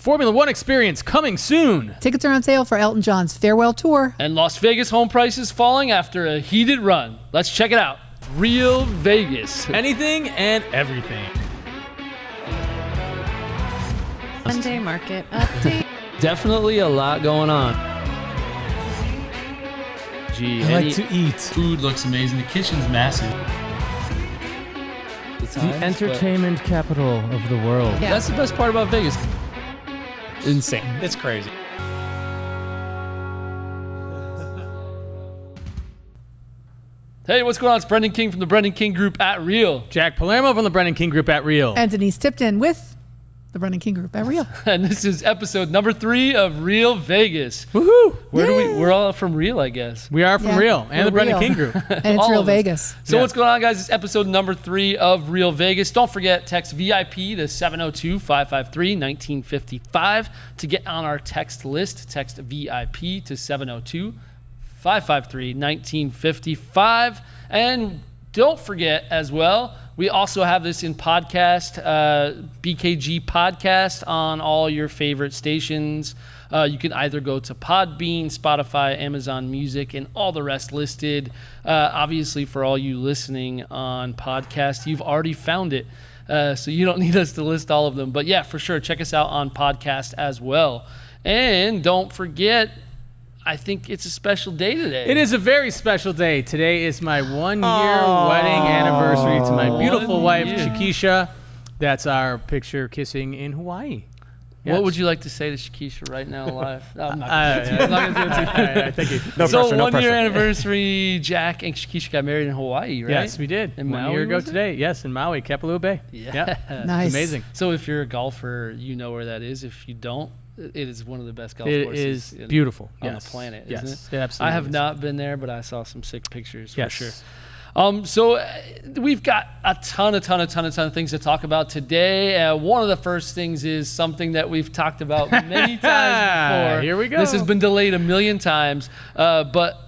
Formula One experience coming soon. Tickets are on sale for Elton John's farewell tour. And Las Vegas home prices falling after a heated run. Let's check it out. Real Vegas. Anything and everything. Monday market update. Definitely a lot going on. Gee, I like to eat. Food looks amazing. The kitchen's massive. The entertainment capital of the world. Yeah. That's the best part about Vegas. Insane. It's crazy. Hey, what's going on? It's Brendan King from the Brendan King Group at Real. Jack Palermo from the Brendan King Group at Real. And Denise Tipton with the Brendan King Group at Real. And this is episode number 3 of Real Vegas. Woohoo! We're all from Real, I guess. We are from Real and the Brendan Real. King Group. And it's All Real of us. Vegas. So Yeah. what's going on, guys? It's episode number 3 of Real Vegas. Don't forget, text VIP to 702-553-1955 to get on our text list. Text VIP to 702-553-1955. And don't forget as well, we also have this in podcast, BKG podcast on all your favorite stations. You can either go to Podbean, Spotify, Amazon Music, and all the rest listed. Obviously, for all you listening on podcast, you've already found it. So you don't need us to list all of them. But yeah, for sure, check us out on podcast as well. And don't forget, I think it's a special day today. It is a very special day. Today is my 1-year wedding anniversary to my beautiful wife, Shakisha. That's our picture kissing in Hawaii. Yes. What would you like to say to Shakisha right now live? I'm not going to do it. Thank you. No So pressure, no 1 year pressure. anniversary, Jack and Shakisha got married in Hawaii, right? Yes, we did. In 1 Maui, year ago was it? today. Yes, in Maui, Kapalua Bay. Yeah. Nice. It's amazing. So if you're a golfer, you know where that is. If you don't, it is one of the best golf It courses is beautiful. on Yes. the planet, Yes. isn't it? It absolutely I have is. not been there, but I saw some sick pictures Yes. for sure. So we've got a ton of things to talk about today. One of the first things is something that we've talked about many times before. Here we go. This has been delayed a million times, but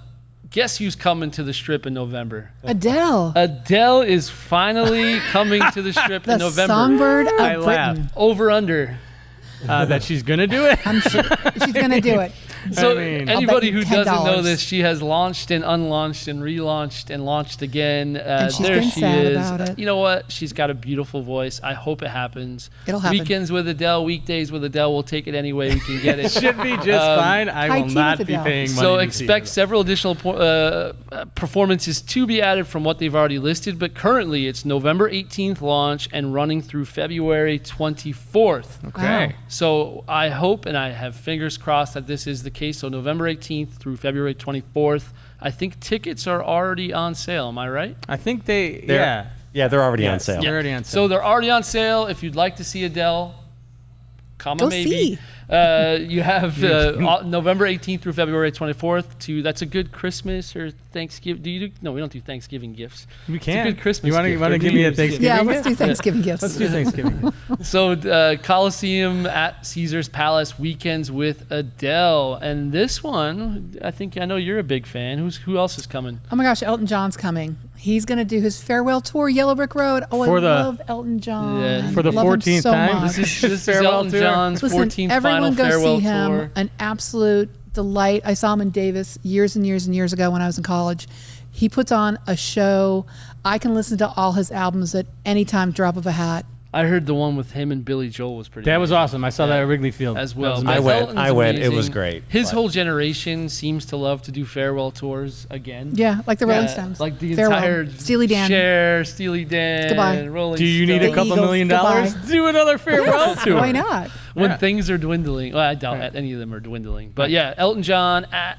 guess who's coming to the Strip in November? Adele. Adele is finally coming to the Strip The in November. songbird of I laugh. Britain. Over under. That she's going to do it. I'm sure she's going to do it. So I mean- anybody I'll bet who you doesn't know $10. this, she has launched and unlaunched and relaunched and launched again. And she's there been she sad is. about it. You know what? She's got a beautiful voice. I hope it happens. It'll happen. Weekends with Adele, weekdays with Adele. We'll take it any way we can get it. Should be just fine. I high will tea not with be Adele. paying money So to expect see several additional performances to be added from what they've already listed. But currently, it's November 18th launch and running through February 24th. it. Okay. Wow. So I hope and I have fingers crossed that this is the case. So November 18th through February 24th. I think tickets are already on sale. Am I right? I think they're Yeah, they're already on Yes, sale. They're already on So sale. they're already on sale. If you'd like to see Adele, comma Go maybe. see. You have November 18th through February 24th. That's a good Christmas or Thanksgiving. No, we don't do Thanksgiving gifts. We It's a can. good Christmas You want gift to or give New me a Year's gift. Thanksgiving Yeah, gift? let's do Thanksgiving gifts. Let's do Thanksgiving. So Coliseum at Caesar's Palace, weekends with Adele. And this one, I know you're a big fan. Who else is coming? Oh my gosh, Elton John's coming. He's going to do his farewell tour, Yellow Brick Road. Oh, For I the- love Elton John. Yeah. For the Love him 14th so time? much. This is Farewell Elton tour. John's Listen, 14th everyone final go farewell see him. tour. An absolute delight. I saw him in Davis years and years and years ago when I was in college. He puts on a show. I can listen to all his albums at any time, drop of a hat. I heard the one with him and Billy Joel was pretty That was amazing. awesome. I saw that at Wrigley Field As That well. was But amazing. I Elton's went. It was amazing. great. His But- whole generation seems to love to do farewell tours again. Yeah, like the Rolling Yeah, Stones. like the Farewell. entire Steely Dan. Cher, Steely Dan, Goodbye. Rolling Do you need Stones. a couple Eagles, $1 million? goodbye. Do another farewell tour. Why not? When Yeah. things are dwindling. Well, I doubt Right. any of them are dwindling. But yeah, Elton John at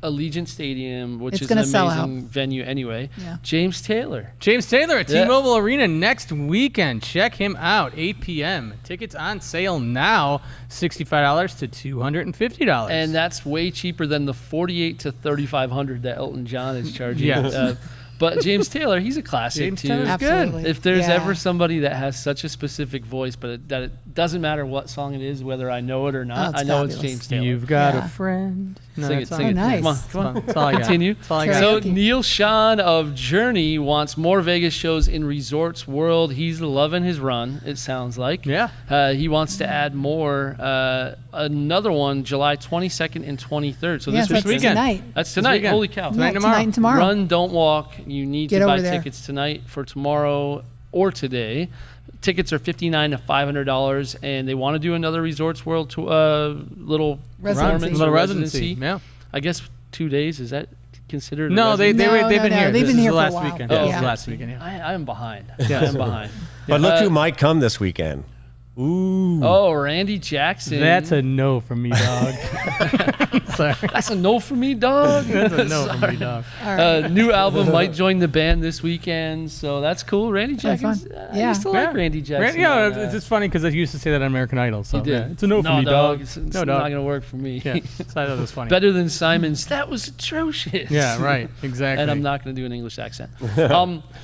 Allegiant Stadium, which It's is an gonna sell amazing venue anyway. Yeah. James Taylor. James Taylor at Yeah. T-Mobile Arena next weekend. Check him out, 8 p.m. Tickets on sale now, $65 to $250. And that's way cheaper than the $4,800 to $3,500 that Elton John is charging. Yes. But James Taylor, he's a classic James too. Taylor's Absolutely. good. If there's Yeah. ever somebody that has such a specific voice, but that it doesn't matter what song it is, whether I know it or not, it's I know it's fabulous. James Taylor. You've got Yeah. a friend. No, Sing it, that's sing all. it. nice. Come on, come on. That's all I got. Continue. That's all I got. Karaoke. So Neil Sean of Journey wants more Vegas shows in Resorts World. He's loving his run, it sounds like. Yeah. He wants to add more. Another one, July 22nd and 23rd. So Yes, this that's weekend. tonight. That's tonight. weekend. Holy cow. Tonight Yeah, and tomorrow. tonight and tomorrow. Run, don't walk. You need Get to buy over there. tickets tonight for tomorrow or today. Tickets are $59 to $500, and they want to do another Resorts World little Residency. performance Little or residency. Yeah. I guess 2 days. Is that considered? a No, they've residency? been here. They've This been is here the for a last while. weekend. Oh, Yeah, this is okay. the last weekend. Yeah. I am behind. I am behind. But look who might come this weekend. Ooh. Oh, Randy Jackson. That's a no from me, dog. Sorry. That's a no for me, dog. That's a no from me, dog. All right. New album might join the band this weekend, so that's cool. Randy That'd be Jackson. fun. I Yeah. used to like Randy Jackson. Yeah, on, it's just funny because I used to say that on American Idol. So you did. yeah, it's a no for me, dog. It's No, not dog. gonna work for me. Yeah, so I thought it was funny. Better than Simon's. That was atrocious. Yeah, right. Exactly. And I'm not going to do an English accent.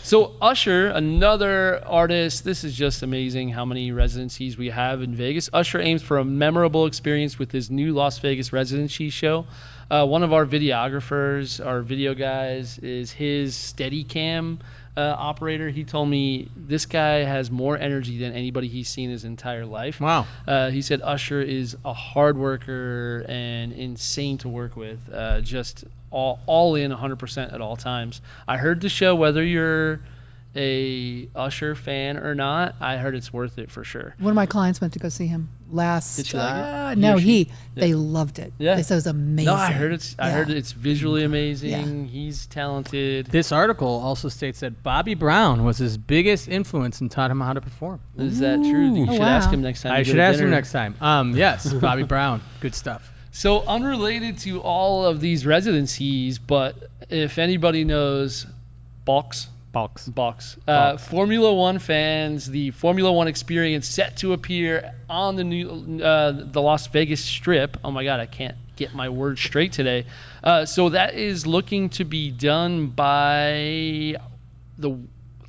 So Usher, another artist. This is just amazing how many residencies we have in Vegas. Usher aims for a memorable experience with his new Las Vegas residency show. One of our videographers, our video guys, is his Steadicam operator. He told me this guy has more energy than anybody he's seen his entire life. Wow. He said Usher is a hard worker and insane to work with. Just all in 100% at all times. I heard the show, whether you're a Usher fan or not, I heard it's worth it for sure. One of my clients went to go see him last. Did she like it? No, He or she? they loved it. Yeah. They said it was amazing. No, I heard it's visually amazing. Yeah. He's talented. This article also states that Bobby Brown was his biggest influence and taught him how to perform. Is that true? You Oh, should wow. ask him next time. I you go should to ask him dinner. next time. Yes, Bobby Brown. Good stuff. So unrelated to all of these residencies, but if anybody knows Box. Formula One fans, the Formula One experience set to appear on the new the Las Vegas Strip. Oh my God, I can't get my words straight today. So that is looking to be done by the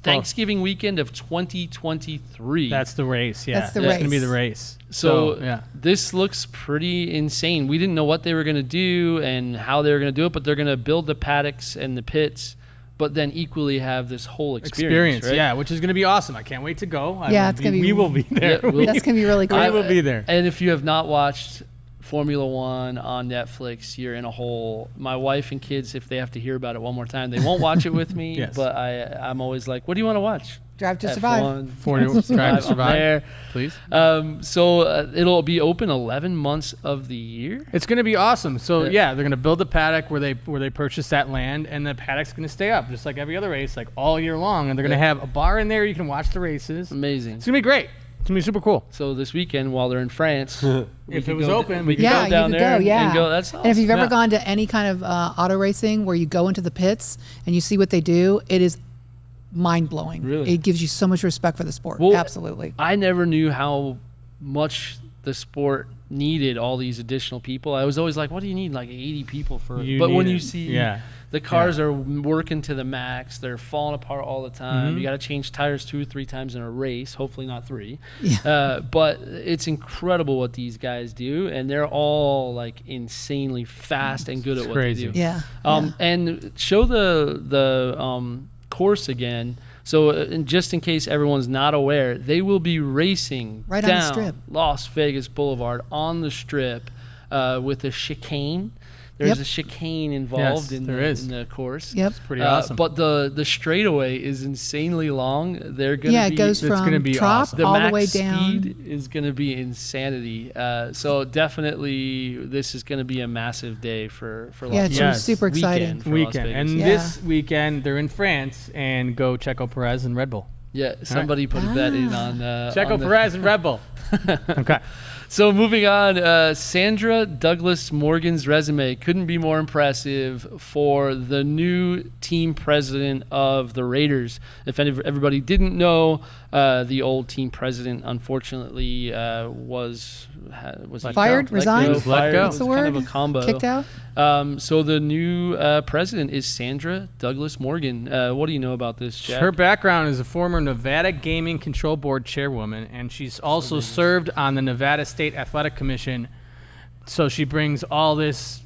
Thanksgiving weekend of 2023. That's the race. Yeah, That's the going to be race. the race. So yeah. this looks pretty insane. We didn't know what they were going to do and how they were going to do it, but they're going to build the paddocks and the pits, but then equally have this whole experience, right? Yeah, which is going to be awesome. I can't wait to go. Be- We will be there. Yeah, we'll- That's gonna be really cool. I will be there. And if you have not watched Formula One on Netflix, you're in a hole. My wife and kids, if they have to hear about it one more time, they won't watch it with me. Yes. But I'm always like, what do you want to watch? Drive to Survive. F1, Drive to I'm Survive. there. Please. So it'll be open 11 months of the year. It's going to be awesome. So Yeah. yeah, they're going to build the paddock where they purchase that land, and the paddock's going to stay up just like every other race, like all year long. And they're going to have a bar in there you can watch the races. Amazing. It's going to be great. It's going to be super cool. So this weekend, while they're in France, If it was open, we could Yeah, go down you could there go. Yeah, and go. That's And if you've ever Yeah. gone to any kind of auto racing where you go into the pits and you see what they do, it is mind blowing. Really? It gives you so much respect for the sport. Well, Absolutely. I never knew how much the sport needed all these additional people. I was always like, what do you need like 80 people for? But when you see the cars are working to the max, they're falling apart all the time. You got to change tires 2 or 3 times in a race, hopefully not 3. But it's incredible what these guys do, and they're all like insanely fast and good at what crazy. they do. Yeah. And show the course again. So just in case everyone's not aware, they will be racing Right on the down Strip. Las Vegas Boulevard on the Strip with a chicane. There's Yep. a chicane involved Yes, in there the, is. in the course. Yep. Pretty awesome. But the straightaway is insanely long. They're gonna Yeah, be, it goes it's gonna from be top awesome. the all max the way down. speed is going to be insanity. So definitely, this is going to be a massive day for Yeah, Las it's Yes. super exciting. weekend for Las Weekend. Vegas. And Yeah. this weekend, they're in France, and go Checo Perez and Red Bull. Yeah, somebody put a bet in on Checo on the- Perez and Red Bull. Okay. So moving on, Sandra Douglas Morgan's resume couldn't be more impressive for the new team president of the Raiders. If everybody didn't know, the old team president unfortunately was Fired, resigned? No, He was let fired. go. It What's was the kind word? of a combo. Kicked out? So the new president is Sandra Douglas Morgan. What do you know about this, Jack? Her background is a former Nevada Gaming Control Board chairwoman, and she's also served on the Nevada State Athletic Commission. So she brings all this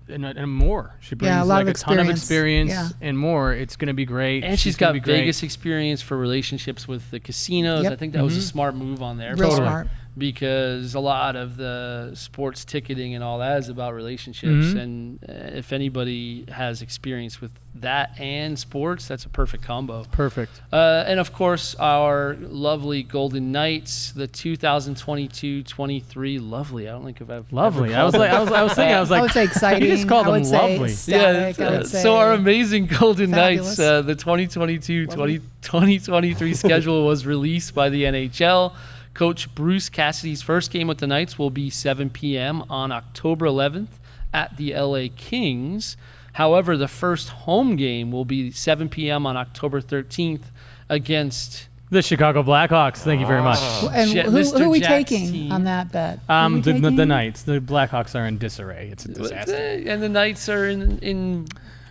and more. She brings Yeah, a lot like of a ton of experience. experience and more. It's going to be great. And she's gonna got be great. Vegas experience for relationships with the casinos. Yep. I think that was a smart move on their Real part. smart. Because a lot of the sports ticketing and all that is about relationships. And if anybody has experience with that and sports, that's a perfect combo. Perfect. And of course, our lovely Golden Knights, the 2022-23. Lovely. I don't think I've Lovely. ever I was called like, I was like, I would say exciting. You just called I them would say lovely. ecstatic. I would say So our amazing Golden fabulous. Knights, the 2022-2023 schedule was released by the NHL. Coach Bruce Cassidy's first game with the Knights will be 7 p.m. on October 11th at the LA Kings. However, the first home game will be 7 p.m. on October 13th against the Chicago Blackhawks. Thank you very much. And Jet- who Mr. are we Jack's taking team. on that bet? Who are we The taking? Knights. The Blackhawks are in disarray. It's a disaster. and the Knights are in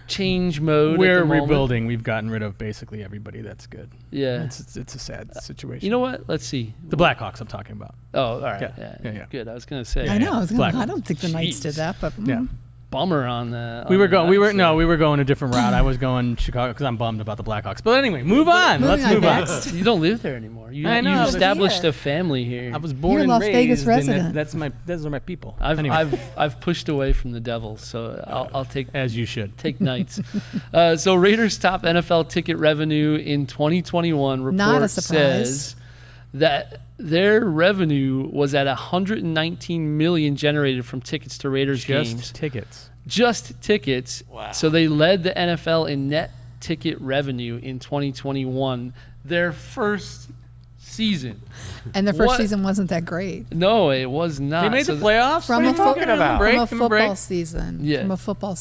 change mode. We're at the moment. rebuilding. We've gotten rid of basically everybody that's good. Yeah. It's a sad situation. You know what? Let's see. The Blackhawks I'm talking about. Oh, all right. Yeah. Yeah. Yeah. Good. I was gonna say. I know. I, was gonna, Black I don't think the Knights Jeez. did that, but Yeah. Bummer on the. We were going. going. We were going a different route. I was going Chicago because I'm bummed about the Blackhawks. But anyway, move on. moving Let's on move on. next. You don't live there anymore. You, I know, you but established here. a family here. I was born You're a and Las raised. Vegas and resident. those are my people. I've pushed away from the Devils, so I'll take As you should. take Knights. So Raiders' top NFL ticket revenue in 2021 report Not a surprise. says that their revenue was at 119 million generated from tickets to Raiders games. Just tickets. Just tickets. Wow. So they led the NFL in net ticket revenue in 2021, their first season. And their first What? season wasn't that great. No, it was not. They made So the playoffs. From What are a, you talking about? from a Give 'em a football break. season. Yeah. From a football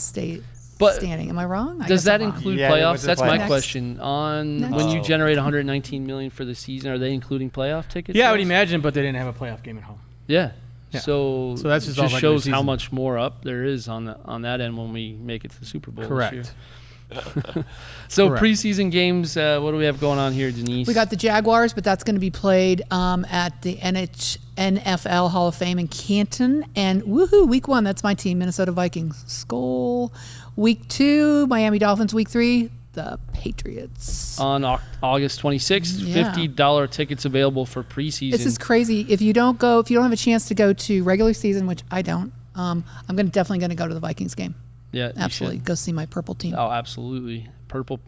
But standing. Am I wrong? I Does guess that I'm wrong. include Yeah, they playoffs? went to That's the my playoffs. question. On Next. when you generate 119 million for the season, are they including playoff tickets? Yeah, I would sales? imagine, but they didn't have a playoff game at home. Yeah. Yeah. So So that's just it all just regular shows how season. much more up there is on that end when we make it to the Super Bowl. Correct. This year. So Correct. preseason games, what do we have going on here, Denise? We got the Jaguars, but that's going to be played at the NFL Hall of Fame in Canton. And woohoo, week 1, that's my team, Minnesota Vikings. Skol. Week 2, Miami Dolphins. Week 3, the Patriots. on August 26th. Yeah. $50 tickets available for preseason. This is crazy. If you don't have a chance to go to regular season, which I don't, I'm definitely going to go to the Vikings game. yeah, you Absolutely. should. Go see my purple team. Oh, absolutely. Purple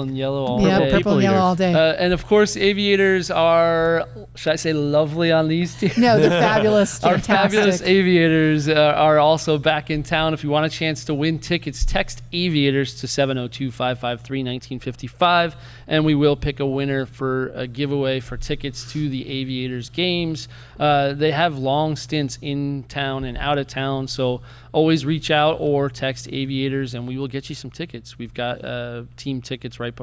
and yellow all yeah, day. purple and yellow all day. And of course, aviators are, should I say, lovely on these teams? No, they're fabulous. Our Fantastic. fabulous aviators are also back in town. If you want a chance to win tickets, text aviators to 702-553-1955, and we will pick a winner for a giveaway for tickets to the aviators games. They have long stints in town and out of town, so always reach out or text aviators, and we will get you some tickets. We've got team tickets right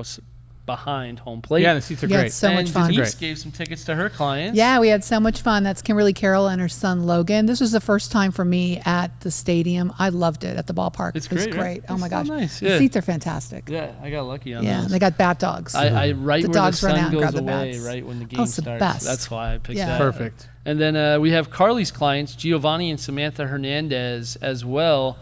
behind home plate. Yeah, the seats are Yeah, great. it's so much and fun. Denise gave some tickets to her clients. Yeah, we had so much fun. That's Kimberly Carroll and her son Logan. This was the first time for me at the stadium. I loved it at the ballpark. It's it was great, right? Oh my It's so gosh, nice, the yeah. seats are fantastic. Yeah, I got lucky on Yeah, those. they got bat dogs. I right The where dogs the run out sun and goes grab the away, bats. right when the game Oh, it's the starts. best. That's why I picked Yeah. that. Perfect. And then we have Carly's clients, Giovanni and Samantha Hernandez, as well.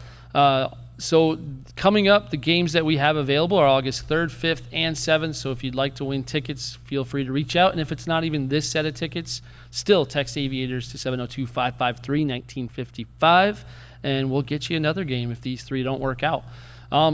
So coming up, the games that we have available are August 3rd, 5th, and 7th. So if you'd like to win tickets, feel free to reach out. And if it's not even this set of tickets, still text aviators to 702-553-1955, and we'll get you another game if these three don't work out.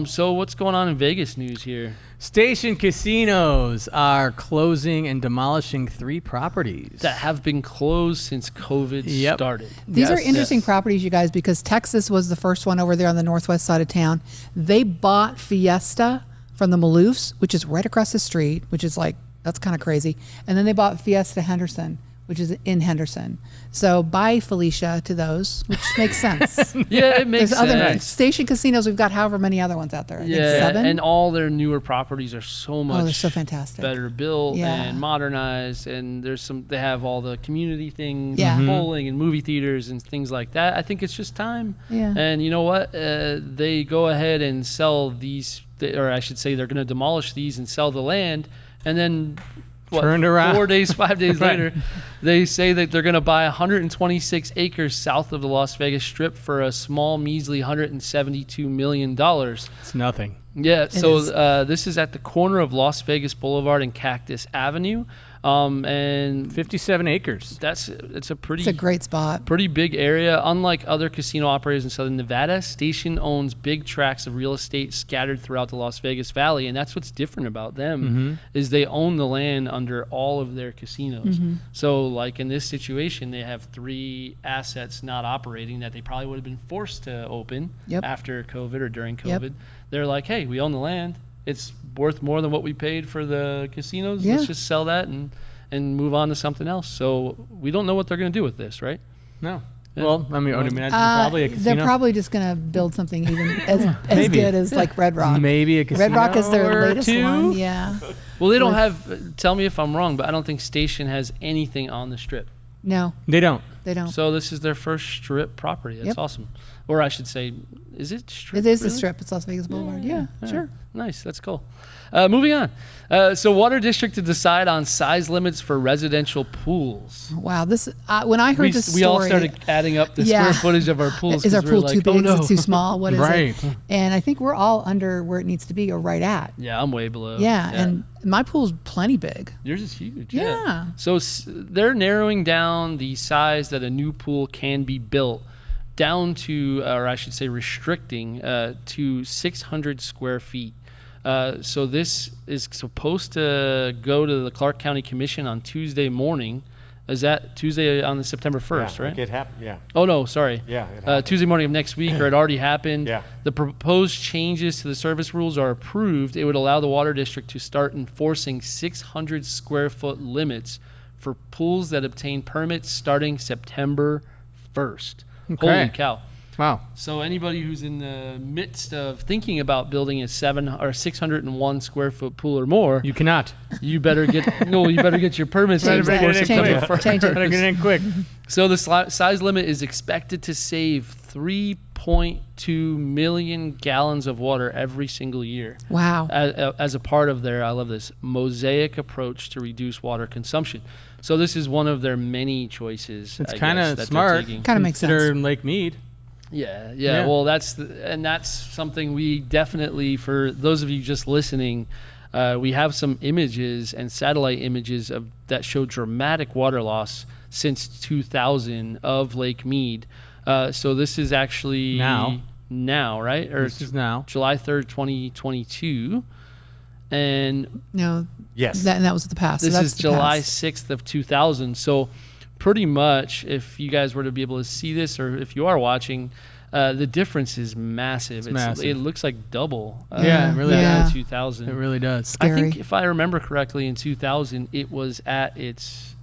So what's going on in Vegas news here? Station casinos are closing and demolishing 3 properties. That have been closed since COVID Yep. started. These are Yes. interesting Yes. properties, you guys, because Texas was the first one over there on the northwest side of town. They bought Fiesta from the Maloofs, which is right across the street, which is like That's kind of crazy. And then they bought Fiesta Henderson, which is in Henderson. So bye, Felicia, to those, which makes sense. Yeah, it makes There's other sense. station casinos. We've got however many other ones out there. I think Yeah, 7. and all their newer properties are so much they're so fantastic. better built Yeah. and modernized, and they have all the community things, Yeah. and bowling and movie theaters and things like that. I think it's just time. Yeah. And you know what? They go ahead and sell these, or I should say, they're going to demolish these and sell the land, and then. Turned around. 4 days, 5 days Right. later, they say that they're going to buy 126 acres south of the Las Vegas Strip for a small, measly $172 million. It's nothing. Yeah, is. so this is at the corner of Las Vegas Boulevard and Cactus Avenue, and 57 acres. it's a pretty It's a great spot. pretty big area. Unlike other casino operators in Southern Nevada, Station owns big tracts of real estate scattered throughout the Las Vegas Valley, and that's what's different about them is they own the land under all of their casinos. So, like in this situation, they have 3 assets not operating that they probably would have been forced to open Yep. after COVID or during Yep. COVID. They're like, hey, we own the land. It's worth more than what we paid for the casinos. Yeah. Let's just sell that and move on to something else. So we don't know what they're going to do with this, right? No. Yeah. Well, I mean, I would imagine probably a casino. They're probably just going to build something even as Maybe. good as like Red Rock. Maybe a casino Red Rock is their or latest 2. one. Yeah. Well, they don't have. Tell me if I'm wrong, but I don't think Station has anything on the Strip. No, They don't. they don't. So this is their first Strip property. That's Yep. awesome. Or I should say, is it Strip? It is the really? Strip. It's Las Vegas Boulevard. Yeah, Yeah. sure. Nice. That's cool. Moving on. So Water District to decide on size limits for residential pools. Wow. This when I heard this story, We all started adding up the Yeah. square footage of our pools. Is our 'cause we were pool too like, big? Oh, no. Is it too small? What is Right. it? And I think we're all under where it needs to be or right at. Yeah, I'm way below. Yeah, and my pool's plenty big. yours is huge. Yeah. So they're narrowing down the size that a new pool can be built down to, or I should say restricting to 600 square feet. So this is supposed to go to the Clark County Commission on Tuesday morning. Is that Tuesday on the September 1st, right? It happened. Yeah. Oh, no, sorry. Yeah, it happened. Tuesday morning of next week, or it already happened. Yeah. The proposed changes to the service rules are approved. It would allow the Water District to start enforcing 600 square foot limits for pools that obtain permits starting September 1st. Okay. Holy cow. Wow. So anybody who's in the midst of thinking about building a 601 square foot pool or more, You cannot. you better get your permits in Change that. before Change September it. 1st. Change it. Better get in quick. So the size limit is expected to save 3.2 million gallons of water every single year Wow. as a part of their, I love this, mosaic approach to reduce water consumption. So this is one of their many choices. It's I kind guess, of that they're smart. taking. Kinda makes sense. Consider Lake Mead. Yeah. Yeah. Well, that's something we definitely, for those of you just listening, we have some images and satellite images that show dramatic water loss since 2000 of Lake Mead. So this is actually now, right? Or This is now. July 3rd, 2022. And No. Yes. That was the past. So this that's is the July past. 6th of 2000. So pretty much, if you guys were to be able to see this, or if you are watching, the difference is massive. massive. It looks like double. Yeah, it really does. 2000. It really does. I Scary. think if I remember correctly, in 2000, it was at its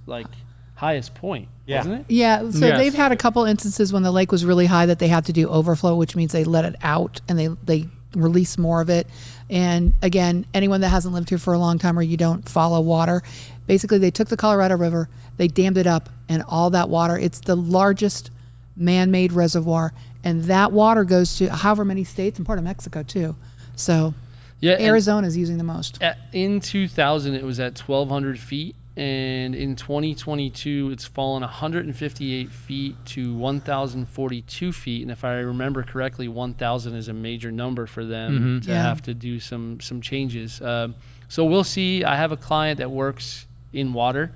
highest point, Yeah. wasn't it? Yeah, so Yes. they've had a couple instances when the lake was really high that they had to do overflow, which means they let it out and they release more of it. And again, anyone that hasn't lived here for a long time or you don't follow water, basically they took the Colorado River, they dammed it up, and all that water, it's the largest man-made reservoir, and that water goes to however many states and part of Mexico too. So Yeah. and Arizona is using the most. in 2000, it was at 1,200 feet. And in 2022, it's fallen 158 feet to 1,042 feet. And if I remember correctly, 1,000 is a major number for them to Yeah. have to do some changes. So we'll see. I have a client that works in water,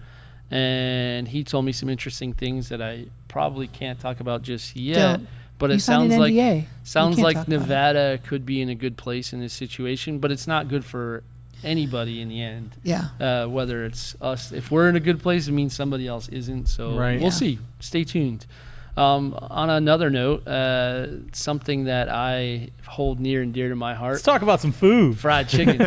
and he told me some interesting things that I probably can't talk about just yet. Don't. But You it signed sounds an like NDA. You can't talk about it. Nevada could be in a good place in this situation, but it's not good for anybody in the end. Yeah. Whether it's us, if we're in a good place, it means somebody else isn't. So Right. we'll Yeah. see. Stay tuned. On another note, something that I hold near and dear to my heart. Let's talk about some food. Fried chicken.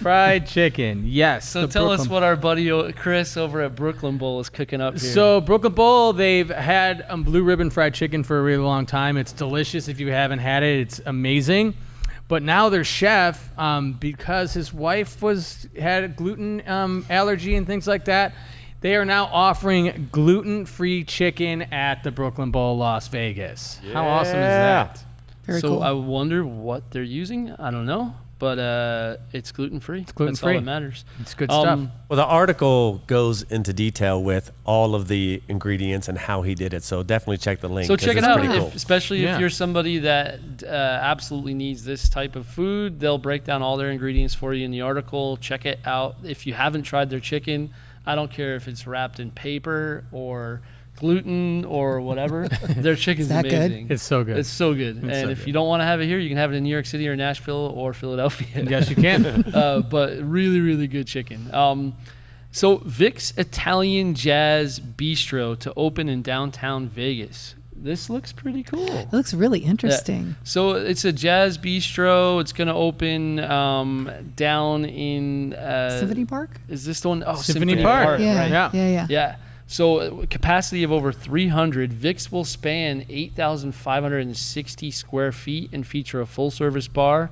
Fried chicken, yes. So tell us what our buddy Chris over at Brooklyn Bowl is cooking up here. So Brooklyn Bowl, they've had blue ribbon fried chicken for a really long time. It's delicious. If you haven't had it, it's amazing. But now their chef, because his wife had a gluten allergy and things like that, they are now offering gluten-free chicken at the Brooklyn Bowl, Las Vegas. Yeah. How awesome is that? Very so cool. I wonder what they're using. I don't know, but it's gluten-free. It's gluten-free. That's all that matters. It's good stuff. Well, the article goes into detail with all of the ingredients and how he did it. So definitely check the link. So check it out, Cool. especially if you're somebody that absolutely needs this type of food. They'll break down all their ingredients for you in the article. Check it out. If you haven't tried their chicken, I don't care if it's wrapped in paper or gluten or whatever. Their chicken's that amazing. It's so good. It's so good. It's and so if good. you don't want to have it here, you can have it in New York City or Nashville or Philadelphia. Yes, you can. But really, really good chicken. So Vic's Italian Jazz Bistro to open in downtown Vegas. This looks pretty cool. It looks really interesting. So it's a jazz bistro. It's going to open down in Symphony Park? Is this the one? Oh, Symphony Park. Yeah, right? Yeah. Yeah. So capacity of over 300. Vic's will span 8,560 square feet and feature a full-service bar.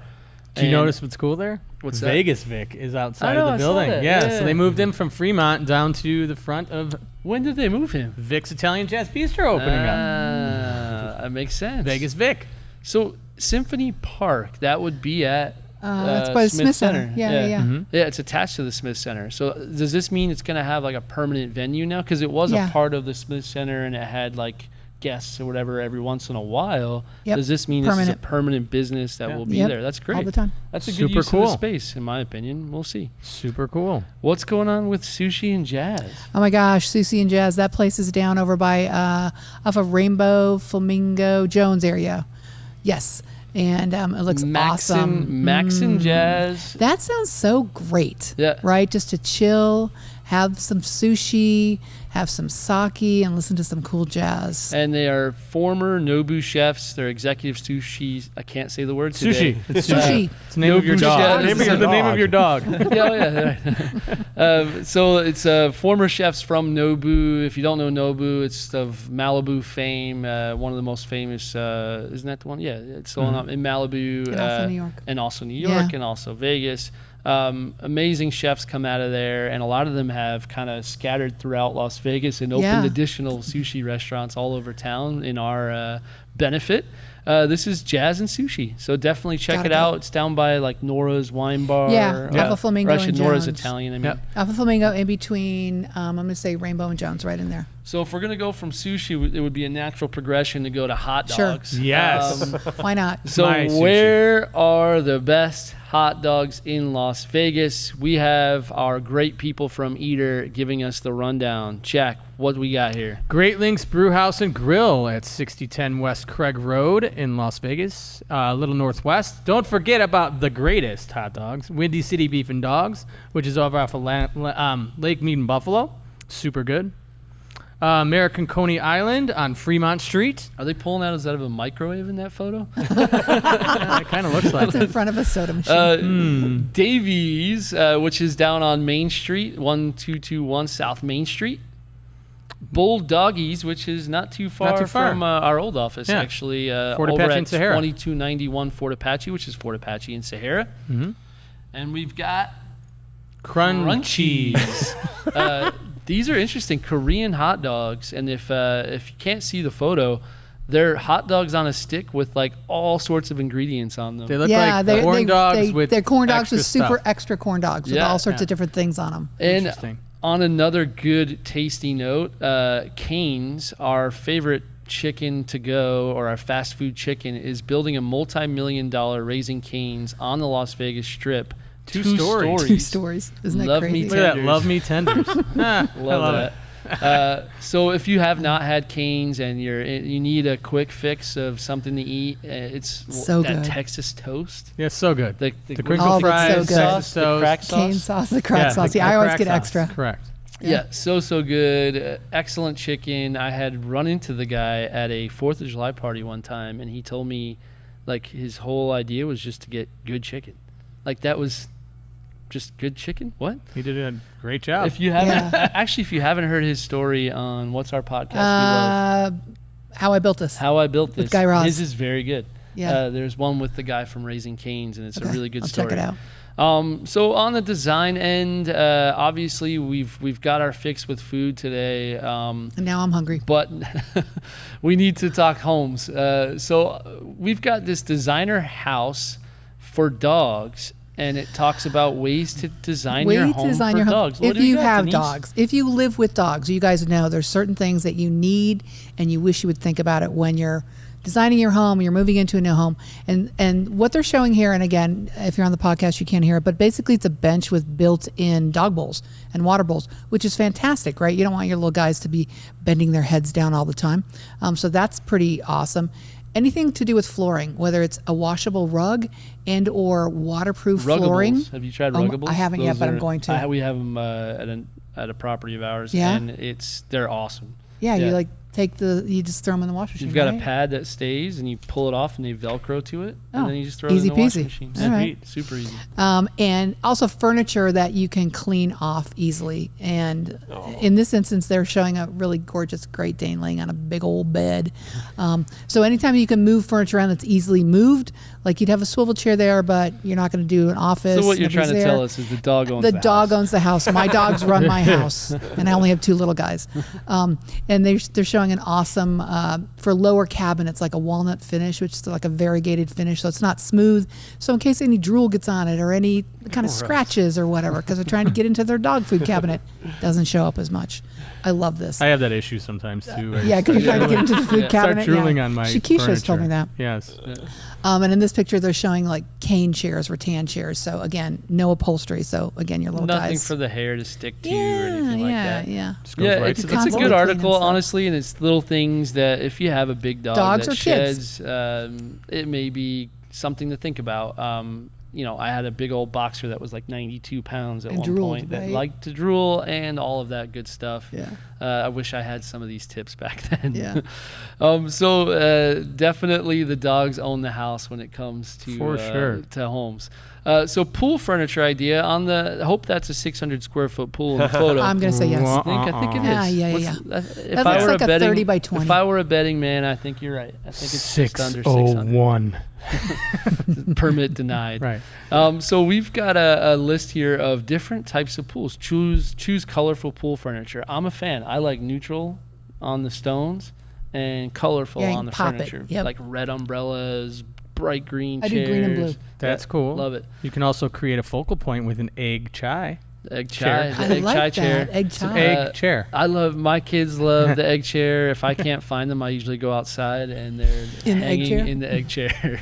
Do you notice what's cool there? What's that? Vegas Vic is outside I of the saw building. that. Yeah, Yeah. so they moved him from Fremont down to the front of When did they move him? Vic's Italian Jazz Bistro opening up. That makes sense. Vegas Vic. So Symphony Park, that would be at That's by the Smith Center. Yeah. Mm-hmm. Yeah, it's attached to the Smith Center. So does this mean it's going to have like a permanent venue now? Because it was Yeah. a part of the Smith Center and it had like guests or whatever every once in a while. Yep. Does this mean this is a Permanent. permanent business that will be Yep. there? That's great. All the time. That's a good Super use cool. of the space, in my opinion. We'll see. Super cool. What's going on with Sushi and Jazz? Oh my gosh, Susie and Jazz. That place is down over by off of Rainbow Flamingo Jones area. Yes. And it looks awesome. MAXAN Jazz. That sounds so great. Yeah. Right? Just to chill, have some sushi, have some sake, and listen to some cool jazz. And they are former Nobu chefs. They're executive sushi. I can't say the word today. Sushi. It's Sushi. It's the name of your Nobu dog. Chef. The name of your dog. Yeah, so it's former chefs from Nobu. If you don't know Nobu, it's of Malibu fame. One of the most famous, isn't that the one? Yeah, it's the one in Malibu. And also New York. And also New York Yeah. and also Vegas. Amazing chefs come out of there, and a lot of them have kind of scattered throughout Las Vegas and opened Yeah. additional sushi restaurants all over town in our benefit. This is Jazz and Sushi, so definitely check Gotta it go. out. It's down by like Nora's Wine Bar. Yeah, off of Flamingo or actually and Nora's Jones. Italian. I mean, Yep. Alpha Flamingo in between, I'm going to say Rainbow and Jones right in there. so if we're gonna go from sushi, it would be a natural progression to go to hot Sure. dogs. Yes. Why not? So My sushi. where are the best hot dogs in Las Vegas? We have our great people from Eater giving us the rundown. Jack, what we got here? Great Links Brewhouse and Grill at 6010 West Craig Road in Las Vegas, a little northwest. Don't forget about the greatest hot dogs, Windy City Beef and Dogs, which is over off of Lake Mead and Buffalo. Super good. American Coney Island on Fremont Street. Are they pulling out of a microwave in that photo? It kind of looks like It's in front of a soda machine. Davies, which is down on Main Street, 1221 South Main Street. Bulldoggies, which is not too far, too far. from our old office, Yeah. actually. Fort over Apache at and Sahara. 2291 Fort Apache, which is Fort Apache and Sahara. And we've got Crunchies. These are interesting Korean hot dogs, and if you can't see the photo, they're hot dogs on a stick with like all sorts of ingredients on them. They look like corn dogs with they're corn dogs extra with super stuff. extra corn dogs with Yeah. all sorts of different things on them. And Interesting. on another good tasty note, Cane's, our favorite chicken to go, or our fast food chicken, is building a multi-million-dollar Raising Cane's on the Las Vegas Strip. Two stories. 2 stories. Isn't that Love me crazy? Look at that. Tenders. Love me tenders. I Love it. that. So if you have not had Cane's and you need a quick fix of something to eat, it's So that good. Texas toast. Yeah, it's so good. The The crinkle Oh, it's so fries, good. Texas the toast. crack sauce. Cane sauce, the crack sauce. the Yeah, I always crack get sauce. extra. Correct. Yeah, so good. Excellent chicken. I had run into the guy at a 4th of July party one time, and he told me, like, his whole idea was just to get good chicken. Like, that was just good chicken. What? He did a great job. If you haven't, actually, if you haven't heard his story on What's Our Podcast, we love How I Built This. How I Built This. With Guy Raz. His is very good. Yeah. There's one with the guy from Raising Cane's, and it's a really good story. Check it out. So on the design end, obviously we've got our fix with food today. And now I'm hungry. But we need to talk homes. So we've got this designer house for dogs, and it talks about ways to design your home for dogs. If you have dogs, if you live with dogs, you guys know there's certain things that you need and you wish you would think about it when you're designing your home, you're moving into a new home. And what they're showing here, and again, if you're on the podcast, you can't hear it, but basically it's a bench with built-in dog bowls and water bowls, which is fantastic, right? You don't want your little guys to be bending their heads down all the time. So that's pretty awesome. Anything to do with flooring, whether it's a washable rug and or waterproof flooring. Have you tried Ruggables? I haven't yet, but I'm going to. We have them at a property of ours, Yeah? and they're awesome. Yeah, you like you just throw them in the washing machine. You've got right? a pad that stays, and you pull it off, and they Velcro to it, Oh, and then you just throw it in easy the washing peasy. machine. All right. Super easy. And also furniture that you can clean off easily. And in this instance, they're showing a really gorgeous Great Dane laying on a big old bed. So anytime you can move furniture around that's easily moved, like you'd have a swivel chair there, but you're not going to do an office. So what you're trying to nobody's tell there. us is the dog owns The the dog house. owns the house. My dogs run my house, and I only have 2 little guys. And they're showing an awesome for lower cabinets, like a walnut finish, which is like a variegated finish, so it's not smooth. So in case any drool gets on it or any kind of scratches or whatever, because they're trying to get into their dog food cabinet, doesn't show up as much. I love this. I have that issue sometimes too. Yeah, because you're trying to get into the food cabinet. Start drooling yeah. on my Shakisha's told me furniture. that. Yes. And in this picture, they're showing like cane chairs, rattan chairs. So again, no upholstery. So again, your little Nothing guys. for the hair to stick to or yeah, anything like that. yeah. Just goes Yeah, right it's to a the constantly good cleaning article, stuff. honestly, and it's little things that if you have a big dog Dogs that or kids. sheds, it may be something to think about. I had a big old boxer that was like 92 pounds at And one drooled, point that right? liked to drool and all of that good stuff. Yeah. I wish I had some of these tips back then. Yeah. So definitely the dogs own the house when it comes to For sure. to homes. So pool furniture idea on the. I hope that's a 600 square foot pool in the photo. I'm going to say yes. I think it is. Yeah. If That I looks were like a 30 by 20. If I were a betting man, I think you're right. I think it's just under 600. 601. Permit denied. Right. So we've got a list here of different types of pools. Choose colorful pool furniture. I'm a fan. I like neutral on the stones and colorful Yeah, on the pop it. furniture. Yep. Like red umbrellas, bright green I chairs. do green and blue. That's Yeah, cool. Love it. You can also create a focal point with an egg chai. The egg Chair. chai. I The egg like chai that. chair. Egg It's an chai. egg chair. My kids love the egg chair. If I can't find them, I usually go outside and they're In the egg hanging chair? in the egg chair.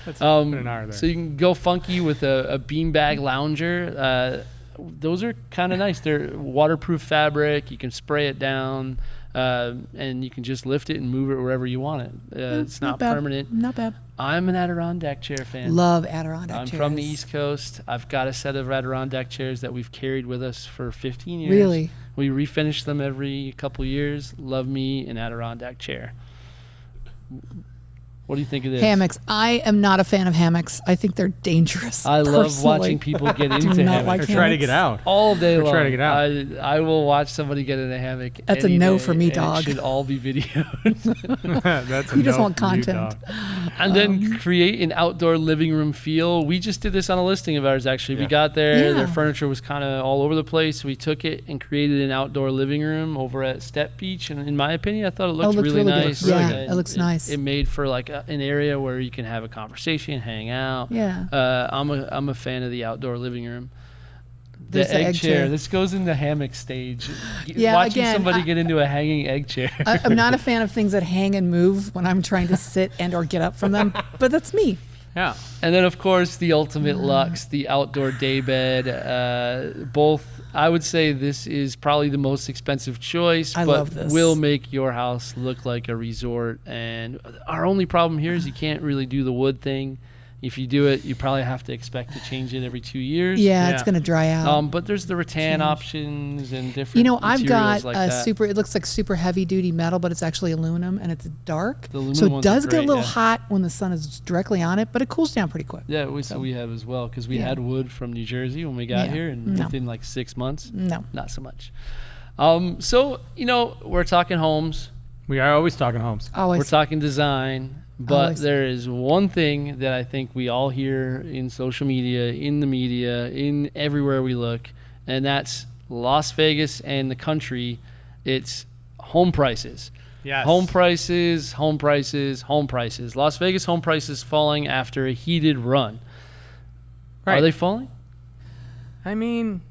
Put an R there. So you can go funky with a beanbag lounger. Those are kind of nice. They're waterproof fabric. You can spray it down, and you can just lift it and move it wherever you want it. It's not bad. permanent. Not bad. I'm an Adirondack chair fan. Love Adirondack I'm chairs. from the East Coast. I've got a set of Adirondack chairs that we've carried with us for 15 years. Really? We refinish them every couple years. Love me an Adirondack chair. What do you think of this? Hammocks. I am not a fan of hammocks. I think they're dangerous. I love personally. watching people get Do into not hammocks. like Or try to hammocks. get out. All day Or long. try to get out. I will watch somebody get in a hammock. That's a any no day, for me, and dog. It should all be videoed. That's a You just no want for you, content. dog. And then create an outdoor living room feel. We just did this on a listing of ours, actually. We Yeah. got there. Yeah. Their furniture was kind of all over the place. We took it and created an outdoor living room over at Step Beach. And in my opinion, I thought it looked, looked really really good. nice. Yeah, And it looks nice. It made for like an area where you can have a conversation, hang out. Yeah. I'm a fan of the outdoor living room. There's The egg chair. This goes in the hammock stage. Yeah, Watching again, somebody get into a hanging egg chair. I'm not a fan of things that hang and move when I'm trying to sit and or get up from them, but that's me. Yeah. And then, of course, the ultimate luxe, the outdoor day bed. Both, I would say this is probably the most expensive choice, I but love this. will make your house look like a resort. And our only problem here is you can't really do the wood thing. If you do it, you probably have to expect to change it every 2 years. Yeah, it's going to dry out. But there's the rattan options and different You know, I've materials got like a that. it looks like super heavy duty metal, but it's actually aluminum and it's dark. The aluminum So it ones are does get a great, little yeah. hot when the sun is directly on it, but it cools down pretty quick. Yeah, we have as well, because we Yeah. had wood from New Jersey when we got Yeah. here, and No. within like 6 months, No. not so much. So, we're talking homes, We are always talking homes. Always. we're talking design, but Always. there is one thing that I think we all hear in social media, in the media, in everywhere we look, and that's Las Vegas and the country. It's home prices. Yes. Home prices, home prices, home prices. Las Vegas home prices falling after a heated run. Right. Are they falling? I mean,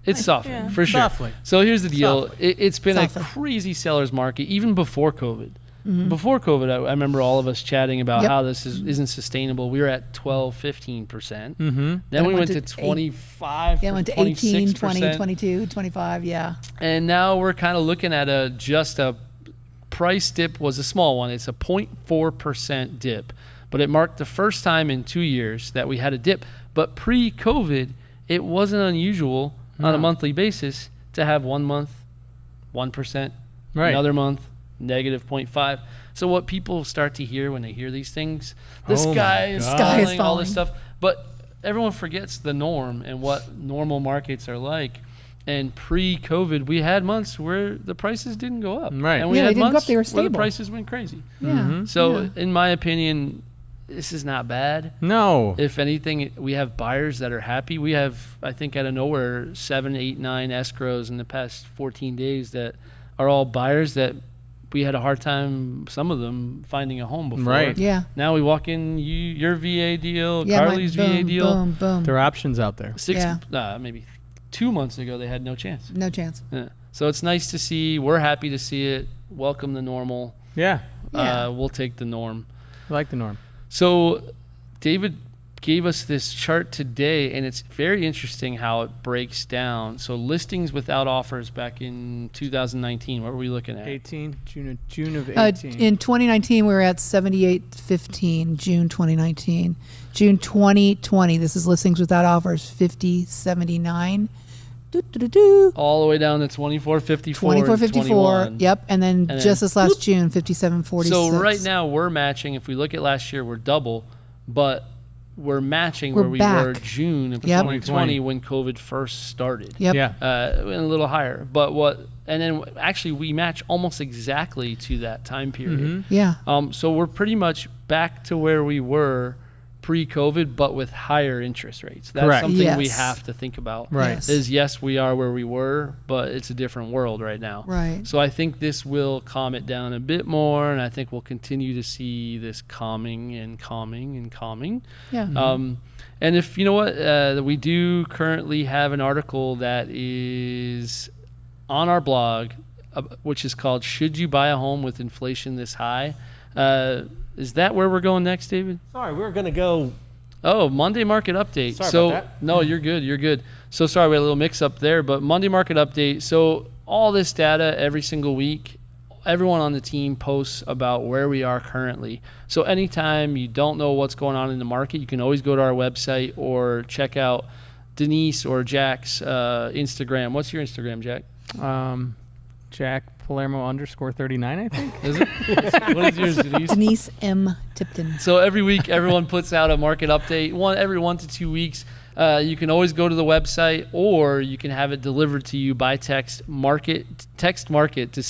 It's softening, yeah, for sure. softly. So here's the deal. Softly. It's been Softly. a crazy seller's market, even before COVID. Mm-hmm. Before COVID, I remember all of us chatting about Yep. how this isn't sustainable. We were at 12, 15%. Mm-hmm. Then we it went went to to 25, Yeah, it went to 18, 26%. 20, 22, 25, yeah. And now we're kind of looking at just a price dip was a small one. It's a 0.4% dip. But it marked the first time in 2 years that we had a dip. But pre-COVID, it wasn't unusual on a monthly basis to have 1 month, 1%, Right. another month, negative 0.5. So what people start to hear when they hear these things, the Oh my sky is God. Sky is falling, all this falling. stuff. But everyone forgets the norm and what normal markets are like. And pre-COVID, we had months where the prices didn't go up. Right. And we Yeah, they had didn't go up, months they were where the stable. prices went crazy. Yeah. So yeah. in my opinion, this is not bad. No. If anything, we have buyers that are happy. We have, I think, out of nowhere, 7, 8, 9 escrows in the past 14 days that are all buyers that we had a hard time, some of them, finding a home before. Right. Yeah. Now we walk in, your VA deal, Yeah, Carly's VA boom, deal. boom, boom. There are options out there. Maybe 2 months ago, they had no chance. No chance. Yeah. So it's nice to see. We're happy to see it. Welcome the normal. Yeah. Yeah. We'll take the norm. I like the norm. So David gave us this chart today, and it's very interesting how it breaks down. So listings without offers back in 2019, what were we looking at? 18, June of 18. In 2019, we were at 78.15, June 2019. June 2020, this is listings without offers, 50.79. Do-do-do-do. All the way down to 24.54. 24.54. Yep. And then then just this last June, 57.46. So right now we're matching. If we look at last year, we're double, but we're matching We're where we back. were June of Yep. 2020 when COVID first started. Yep. Yeah. And a little higher. And then actually we match almost exactly to that time period. Yeah. So we're pretty much back to where we were pre-COVID, but with higher interest rates. That's Correct. something we Yes. have to think about. Right. Yes. Yes, we are where we were, but it's a different world right now. Right. So I think this will calm it down a bit more, and I think we'll continue to see this calming and calming and calming. Yeah. And if you know what, we do currently have an article that is on our blog, which is called "Should You Buy a Home with Inflation This High?" Is that where we're going next, David? Sorry, we were going to go. Oh, Monday market update. Sorry about that. No, you're good. You're good. So sorry, we had a little mix up there, but Monday market update. So all this data every single week, everyone on the team posts about where we are currently. So anytime you don't know what's going on in the market, you can always go to our website or check out Denise or Jack's Instagram. What's your Instagram, Jack? Jack Palermo _39, I think. Is it? What is yours, Denise? Denise M. Tipton. So every week, everyone puts out a market update. Every 1 to 2 weeks. You can always go to the website, or you can have it delivered to you by text. Text market to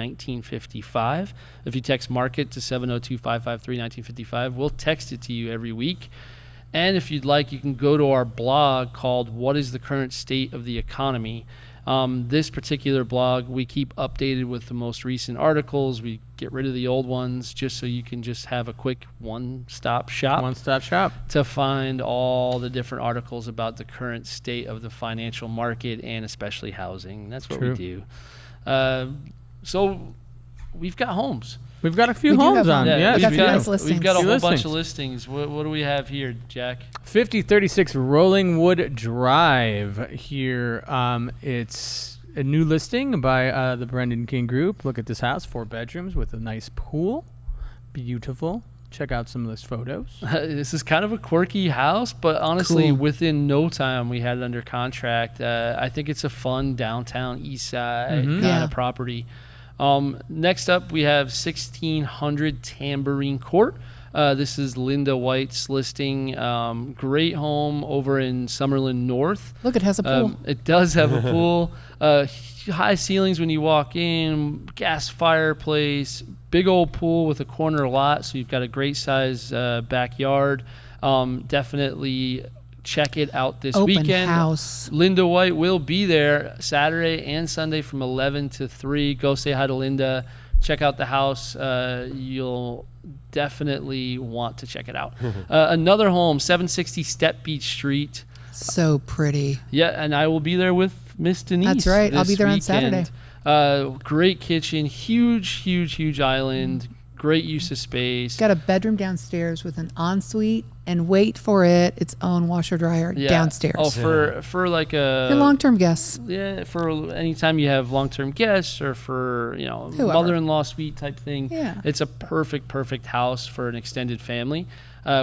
702-553-1955. If you text market to 702-553-1955, we'll text it to you every week. And if you'd like, you can go to our blog called "What is the Current State of the Economy?" This particular blog, we keep updated with the most recent articles. We get rid of the old ones just so you can just have a quick one-stop shop One-stop shop. to find all the different articles about the current state of the financial market and especially housing. That's what True. we do. So we've got homes. We've got a few We do homes have on. homes. Yes, We got we some do. nice listings. We've got a Few whole bunch listings. of listings. What do we have here, Jack? 5036 Rollingwood Drive here. It's a new listing by the Brendan King Group. Look at this house, 4 bedrooms with a nice pool. Beautiful. check out some of those photos. This is kind of a quirky house, but honestly, Cool. within no time, we had it under contract. I think it's a fun downtown east side kind Yeah. of property. Next up, we have 1600 Tambourine Court. This is Linda White's listing. Great home over in Summerlin North. Look, it has a pool. It does have a pool. High ceilings when you walk in, gas fireplace, big old pool with a corner lot, so you've got a great size backyard. Definitely check it out this Open weekend. house. Linda White will be there Saturday and Sunday from 11 to 3. Go say hi to Linda. Check out the house. You'll definitely want to check it out. Another home, 760 Step Beach Street. So pretty. Yeah, and I will be there with Miss Denise. That's right. I'll this be there on weekend. Saturday. Great kitchen, huge island, great use of space. Got a bedroom downstairs with an ensuite, and wait for it, its own washer dryer Yeah. downstairs. Oh, for like For a long-term guests. yeah, for anytime you have long-term guests or for Whoever. mother-in-law suite type thing. Yeah. It's a perfect house for an extended family.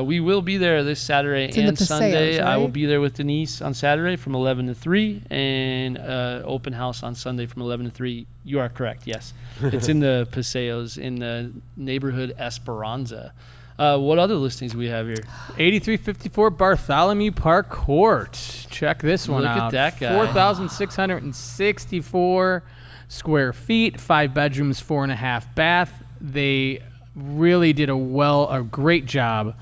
We will be there this Saturday in the and Sunday. Paseos, I will right? be there with Denise on Saturday from 11 to 3 and open house on Sunday from 11 to 3. You are correct, yes. It's in the Paseos in the neighborhood Esperanza. What other listings do we have here? 8354 Bartholomew Park Court. Check this one Look at out. that guy. 4,664 square feet, 5 bedrooms, 4.5 bath. They really did a great job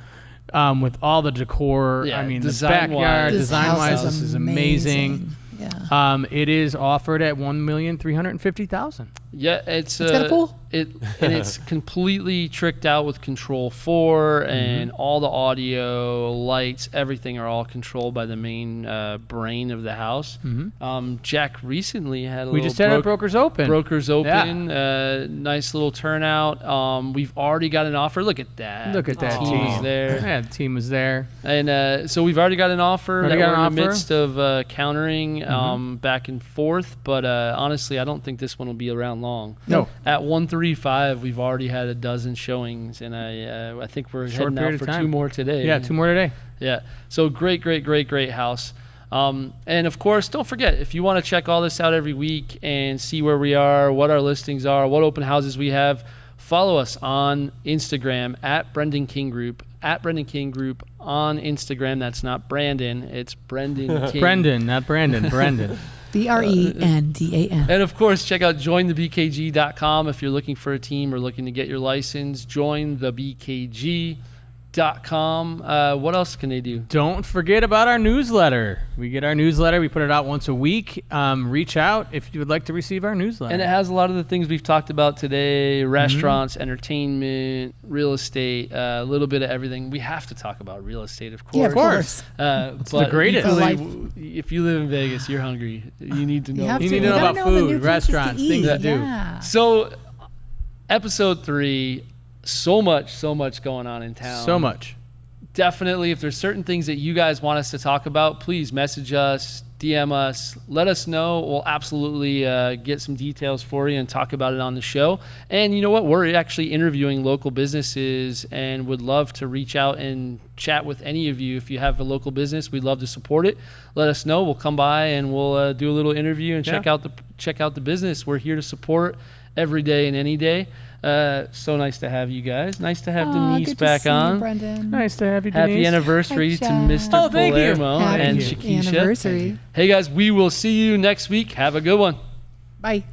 with all the decor. Yeah, I mean, the design-wise. backyard, This design-wise, house this is amazing. Yeah. It is offered at $1,350,000. Yeah, it's got a pool? And it's completely tricked out with Control 4 and all the audio, lights, everything are all controlled by the main brain of the house. Jack recently had a We little just had our brokers open. Brokers open, nice little turnout. We've already got an offer. Look at that. Look at that The team. team's there. Yeah, the team was there. And so we've already got an offer Already that got we're an in the offer? midst of countering back and forth. But honestly, I don't think this one will be around long. No. At 135, we've already had a dozen showings, and I think we're Short heading period out of for time. 2 more today. Yeah, 2 more today. Yeah. So great house. And of course, don't forget, if you want to check all this out every week and see where we are, what our listings are, what open houses we have, follow us on Instagram at Brendan King Group, at Brendan King Group on Instagram. That's not Brandon, it's Brendan King. Brendan, not Brandon. Brendan. BRENDAN. And of course, check out jointhebkg.com if you're looking for a team or looking to get your license. Jointhebkg.com. What else can they do? Don't forget about our newsletter. We get our newsletter. We put it out once a week. Reach out if you would like to receive our newsletter. And it has a lot of the things we've talked about today: restaurants, entertainment, real estate, a little bit of everything. We have to talk about real estate, of course. Yeah, of course. It's but the greatest. equally, if you live in Vegas, you're hungry. You need to know. You have You to. need to know gotta about the food, new places restaurants, to things eat. to do. Yeah. So, episode 3, so much going on in town. So much. Definitely, if there's certain things that you guys want us to talk about, please message us, DM us, let us know. We'll absolutely get some details for you and talk about it on the show. And you know what? We're actually interviewing local businesses and would love to reach out and chat with any of you. If you have a local business, we'd love to support it. Let us know. We'll come by and we'll do a little interview and check out the business. We're here to support every day and any day. So nice to have you guys. Nice to have Denise good to back see you, on. Brendan. Nice to have you, Denise. Happy anniversary Hi, to Jack. Mr. Oh, thank you. Palermo Happy and Thank Shakisha. anniversary. Hey guys, we will see you next week. Have a good one. Bye.